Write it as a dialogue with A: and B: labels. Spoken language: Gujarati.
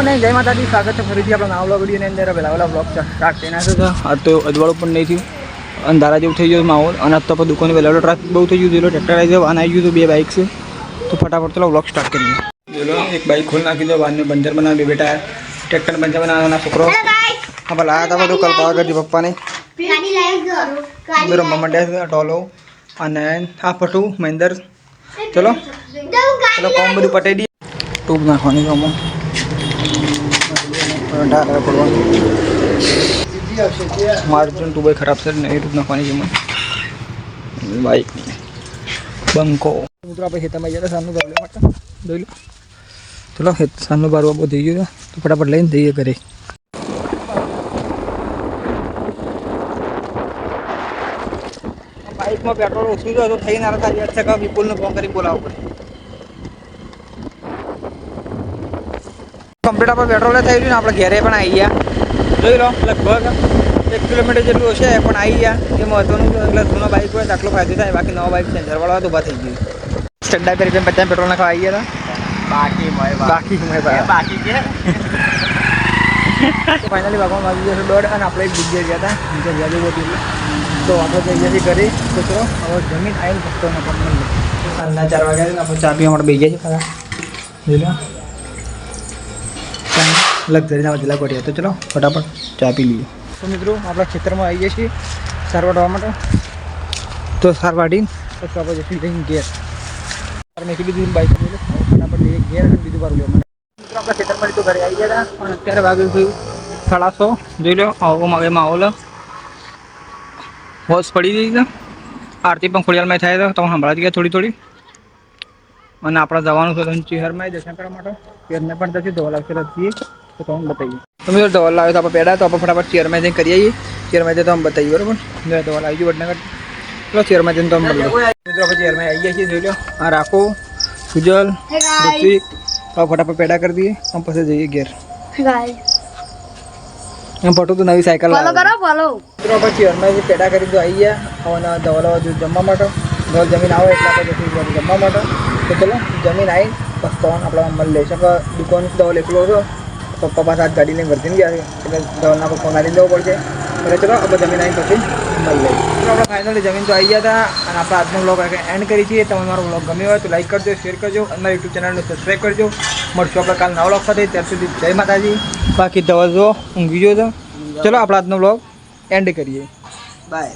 A: મોર્નિંગ જય માતાજી, સ્વાગત છે ફરીથી આપણા નવા વિડીયોની અંદર. પહેલા બ્લોગ સ્ટાર્ટ થઈ નાખ્યો છે. આજ તો અજવાળું પણ નહીં થયું, અંધારા જેવું થઈ ગયું માહોલ. અને આજ તો આપણે દુકાને પહેલાં ટ્રાફિક બહુ થઈ ગયું. જેલો ટ્રેક્ટર આવી જાય, વાન આવી ગયું, તો 2 બાઇક છે. તો ફટાફટ ચલો બ્લોગ સ્ટાર્ટ કરીએ. જેલો એક બાઇક ખોલ નાખી દો, વાનને પંચર બનાવી, બેટા ટ્રેક્ટર પંચર બનાવવાના છોકરો આપણે લાયા હતા. બધું કલ પાવા કરજો પપ્પાને રમવા માંડ્યા ટોલો અને આ પટું મહેન્દર. ચલો ચલો કોમ બધું પટાઈ દઈએ. ટ્યુબ નાખવાની છે આમાં, મારી ટ્યુબ ખરાબ છે ને, એ ટ્યુબ નાખવાની છે મને બાઇકની. બંકો મિત્રો આપણે ખેતરમાં જઈએ સાનું બાર લેવા માટે દઈ લો. ચલો સાનું બારવા બહુ થઈ ગયું તો ફટાફટ લઈને જઈએ ઘરે. બાઇકમાં પેટ્રોલ ઓછું જો તો થઈ ના થાય છે કે વિપુલને ફોન કરી બોલાવવું પડે. કમ્પ્લીટ આપણે પેટ્રોલ થઈ ગયું ને, આપણે ઘેરે પણ આવી ગયા. જોઈ લો લગભગ 1 કિલોમીટર જેટલું હશે પણ આવી ગયા. એ મહત્વનું એટલે જૂનો બાઇક હોય તો આટલો ફાયદો થાય. બાકી નવા બાઇક સેન્સરવાળા હોય તો ઊભા થઈ ગયું. સ્ટંડા કરી 50 પેટ્રોલ નાખવા આવી ગયા હતા. બાકી કે ફાઇનલી ભાગમાં વાગી જશે 1:30 અને આપણે એક જગ્યાએ ગયા હતા નીચે વ્યાજુ હતી. તો આપણે જગ્યાથી કરી તો ચલો હવે જમીન આવીને ફક્ત સાંજના 4 વાગ્યા છે. આપણે ચા પીવા માટે બેસી ગયા છે ખરા. જોઈ લો લગઝરીના વધેલા કોટિયા. તો ચલો ફટાફટ ચા પી લઈએ. તો મિત્રો આપણા ખેતરમાં આવી જઈએ છીએ સાર વાટવા માટે. તો સાર વાટીને પછી આપણે જઈશું લઈને ઘેર. મેં કીધું બાઇક ફટાફટ લઈએ ઘેર અને બીજું બારું લેવા માટે. મિત્રો આપણા ખેતરમાં તો ઘરે આવી ગયા હતા પણ અત્યારે વાગ્યું થયું 6:30. જોઈ લો આવો માગે માહોલ હોશ પડી ગઈ છે. આરતી પણ ખોડિયાલમાં થાય તો તમે સંભળાતી ગયા થોડી થોડી. અને આપણે જવાનું છે ચિહરમાં દર્શન કરવા માટે. ચેરને પણ જશે ધોવા લાગશે રહીએ તો તમને બતાવીએ. તમે જો ધોવા લાવે તો આપણે પેડા તો આપણે ફટાફટ ચેરમાં જઈને કરી આવીએ. ચેરમાં જઈને તો અમે બતાવીએ બરાબર. ધોવા લાવી ગયું વડનગર. ચલો ચેરમાં જઈને તો અમે બતાવીએ. મિત્રો આપણે ચેરમાં આવી ગયા છીએ. જોઈ લો આ રાખો સુજલ ઋત્વિક. તો ફટાફટ પેડા કરી દઈએ આમ પછી જઈએ ઘેર. એમ ફટું તો નવી સાયકલ મિત્રો આપણે ચેરમાં પેડા કરી તો આવી ગયા. અને ધોવા લાવવા જોઈએ જમવા માટે. ઘર જમીન આવે એટલે આપણે જશું જમવા માટે. તો ચલો જમીન આવી બસ તો આપણે મળી લઈશું કે દુકાન દવા એકલો હતો. પપ્પા પાસે આજ ગાડી લઈને વર્ધીને ગયા છે એટલે દવાના પપ્પા ગાડી લેવું પડશે. એટલે ચલો આપણે જમીન આવી પછી મળી લઈએ. તો આપણે ફાઇનલી જમીન તો આવી ગયા હતા અને આપણે આજનો બ્લોગ એન્ડ કરી છીએ. તમે મારો બ્લોગ ગમ્યો હોય તો લાઈક કરજો, શેર કરજો અને મારા યુટ્યુબ ચેનલને સબસ્ક્રાઈબ કરજો. મળશું આપણે કાલ નવા બ્લોગ સાથે. ત્યાર સુધી જય માતાજી. બાકી દવા જો ઊંઘી જો તો ચલો આપણે આજનો બ્લોગ એન્ડ કરીએ. બાય.